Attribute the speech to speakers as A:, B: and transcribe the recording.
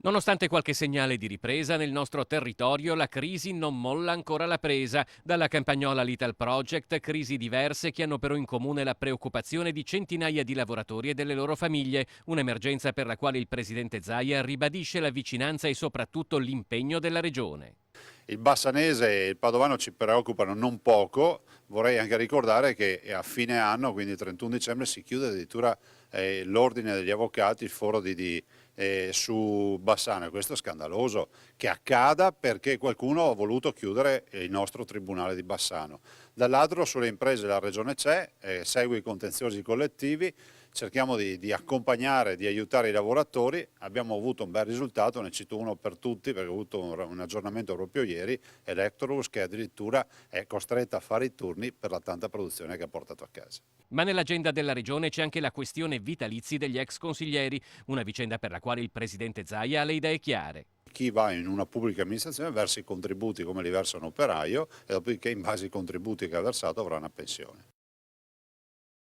A: Nonostante qualche segnale di ripresa nel nostro territorio, la crisi non molla ancora la presa. Dalla campagnola Little Project, crisi diverse che hanno però in comune la preoccupazione di centinaia di lavoratori e delle loro famiglie, un'emergenza per la quale il presidente Zaia ribadisce la vicinanza e soprattutto l'impegno della regione.
B: Il bassanese e il padovano ci preoccupano non poco. Vorrei anche ricordare che a fine anno, quindi il 31 dicembre, si chiude addirittura l'ordine degli avvocati, il foro su Bassano, e questo è scandaloso che accada perché qualcuno ha voluto chiudere il nostro tribunale di Bassano. Dall'altro sulle imprese la regione c'è, segue i contenziosi collettivi, cerchiamo di accompagnare, di aiutare i lavoratori. Abbiamo avuto un bel risultato, ne cito uno per tutti perché ho avuto un aggiornamento proprio ieri, Electrolux, che addirittura è costretta a fare i turni per la tanta produzione che ha portato a casa.
A: Ma nell'agenda della regione c'è anche la questione vitalizi degli ex consiglieri, una vicenda per la quale il presidente Zaia ha le idee chiare.
B: Chi va in una pubblica amministrazione versa i contributi come li versa un operaio e dopodiché in base ai contributi che ha versato avrà una pensione.